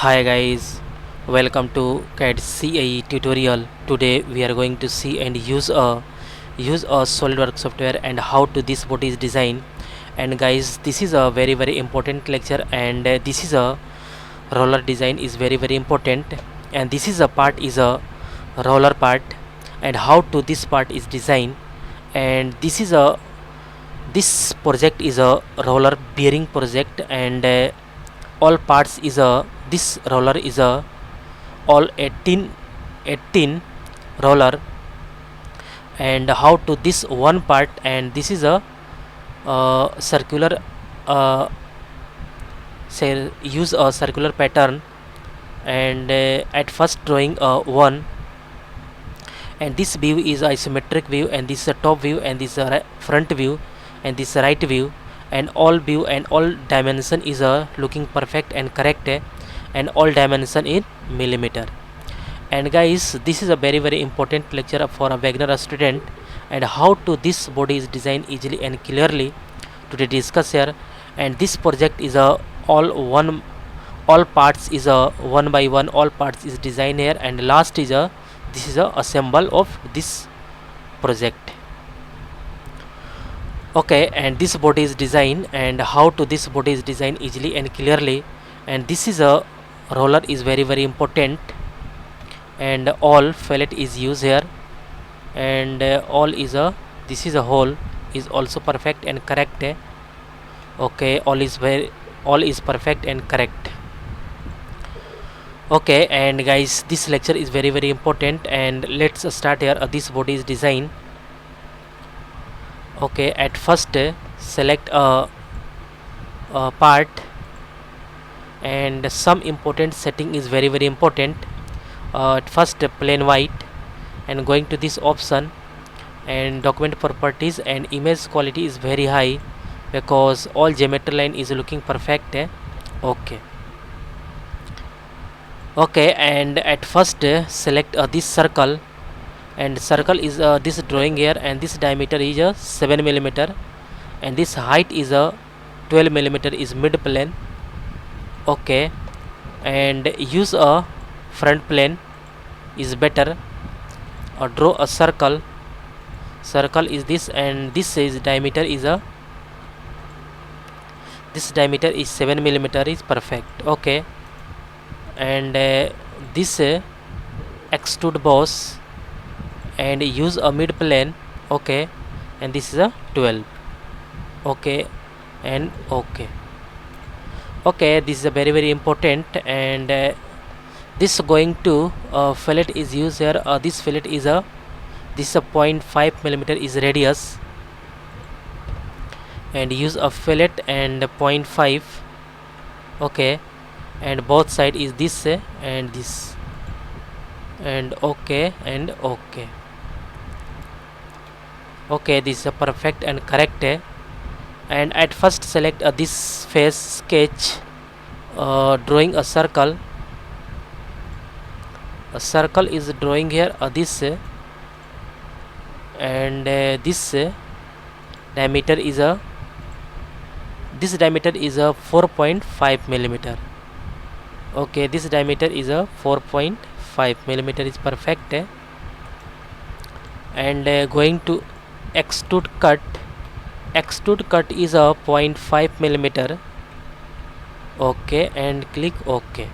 Hi guys, welcome to CAD CAE tutorial. Today we are going to see and use a Solidworks software and how to this body is design. And guys, this is a very important lecture, and this is a roller design is very important, and this is a part is a roller part, and how to this part is design. And this project is a roller bearing project, and all parts is a this roller is a all 18 roller. And how to this one part, and this is a circular uh, say use a circular pattern. And at first drawing one, and this view is isometric view, and this is a top view, and this is a front view, and this is a right view, and all view and all dimension is looking perfect and correct, and all dimension in millimeter. And guys, this is a very important lecture for a beginner student, and how to this body is designed easily and clearly today discuss here. And this project is a all parts is a one by one, all parts is designed here, and last is a this is a assemble of this project. Okay, and this body is designed, and how to this body is designed easily and clearly. And this is a roller is very important, and all fillet is used here, and all is a this is a hole is also perfect and correct. Okay, all is perfect and correct. Okay, and guys, this lecture is very important, and let's start here. This body is design. Okay, at first select a part, and some important setting is very important. At first plain white, and going to this option, and document properties, and image quality is very high because all geometry line is looking perfect. Okay, and at first select this circle, and circle is this drawing here, and this diameter is 7 millimeter, and this height is 12 millimeter is mid plane. Okay, and use a front plane is better. Draw a circle is this, and this is diameter is this diameter is 7 millimeter is perfect. Okay, and this extrude boss, and use a mid plane. Okay, and this is a 12. Okay, and okay, this is a very important. And this going to fillet is used here. This fillet is a this is a 0.5 millimeter is radius, and use a fillet and 0.5. Okay, and both side is this and this, and okay, okay, this is a perfect and correct. And at first select this face sketch, drawing a circle is drawing here this and this diameter is a 4.5 millimeter. Okay, this diameter is a 4.5 millimeter is perfect. And going to extrude cut is a 0.5 millimeter. Okay, and click OK.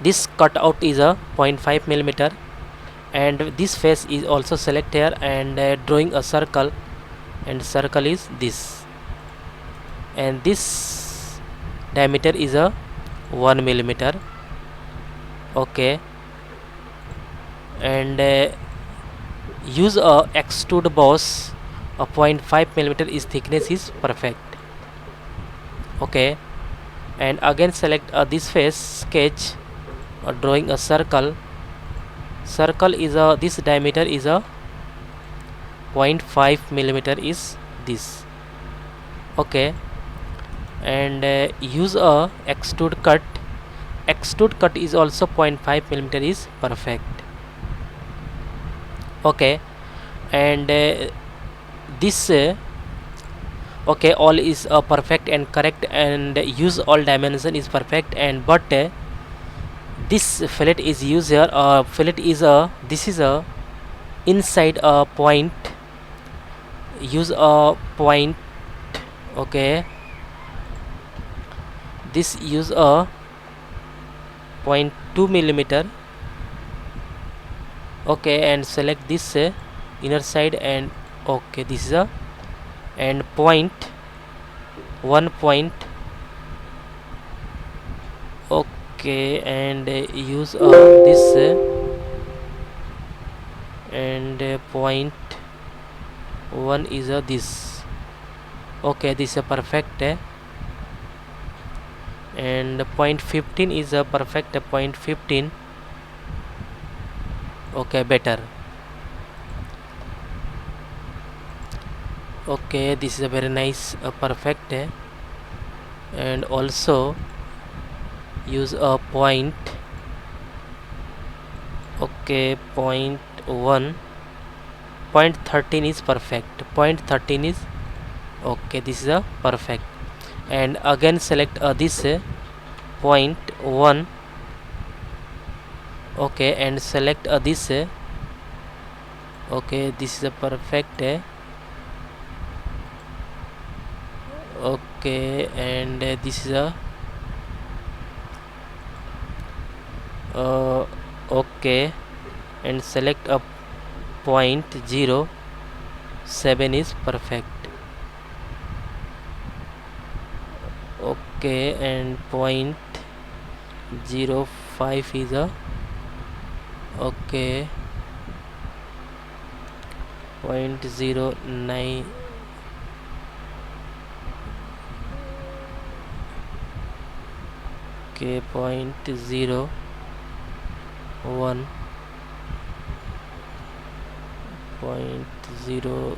This cutout is a 0.5 millimeter, and this face is also select here, and drawing a circle, and circle is this, and this diameter is a 1 millimeter. Okay, and use a extrude boss, a 0.5 millimeter is thickness is perfect. Okay, and again select this face sketch, drawing a circle is this diameter is a 0.5 millimeter is this. Okay, and use a extrude cut is also 0.5 millimeter is perfect. Okay, and this Okay, all is perfect and correct, and use all dimension is perfect, and but this fillet is used here. Fillet is a, this is a inside a point, use a point. Okay, this use a 0.2 millimeter. Okay, and select this inner side, and okay, this is a, and point 1 point. Okay, and use this and point 1 is this. Okay, this is a perfect and point 15 is a perfect point 15. Okay, better. Okay, this is a very nice perfect and also use a point. Okay, point 1, point 13 is perfect, point 13 is okay, this is a perfect, and again select this point 1. Okay, and select this okay, this is a perfect okay, and this is a okay, and select a point 0.7 is perfect. Okay, and point 0.5 is a okay, 0.09. Okay, 0.01, point 0.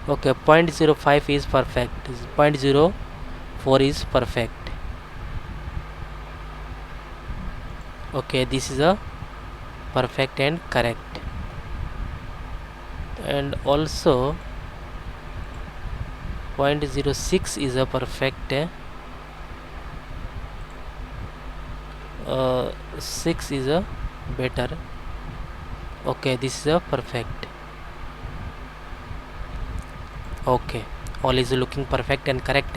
Okay, 0.05 is perfect, 0.04 is perfect. Okay, this is a perfect and correct, and also 0.06 is a perfect 6 is a better. Okay, this is a perfect. Okay, all is looking perfect and correct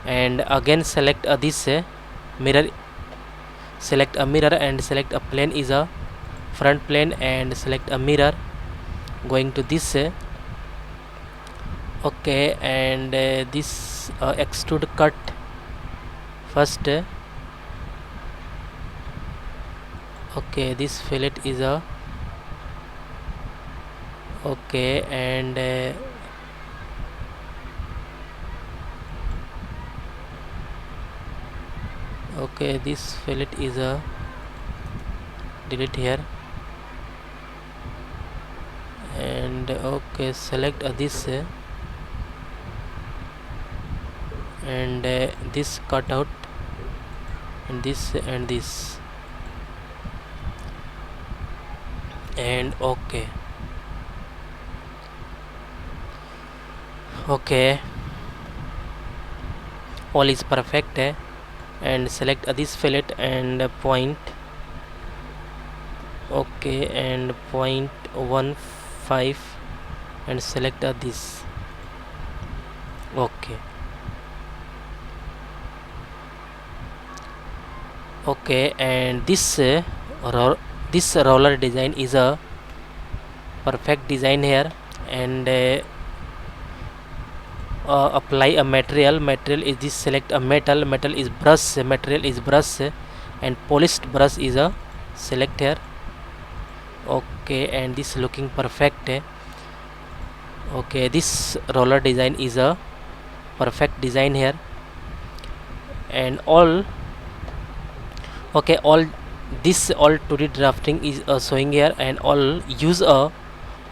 and again select this mirror, select a mirror and select a plane is a front plane, and select a mirror going to this okay, and this extrude cut first okay, this fillet is a okay, and okay, this fillet is a delete here, and okay, select this and this cut out, and this and this, and okay. Okay, all is perfect and select this fillet and point okay, and 0.15 and select this okay. Okay, and this this roller design is a perfect design here, and apply a material is this, select a metal is brush, material is brush, and polished brush is a select here. Okay, and this looking perfect okay, this roller design is a perfect design here, and all okay, all this all 2D drafting is showing here, and all use all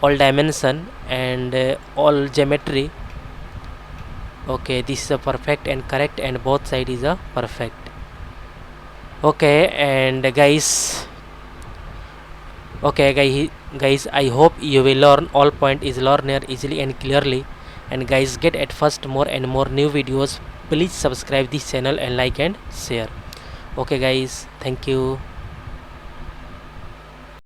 dimension and all geometry. Okay, this is a perfect and correct, and both side is a perfect. Okay, and guys, okay guys, I hope you will learn all point is learn here easily and clearly, And guys, get at first more and more new videos. Please subscribe this channel and like and share. Okay guys, thank you.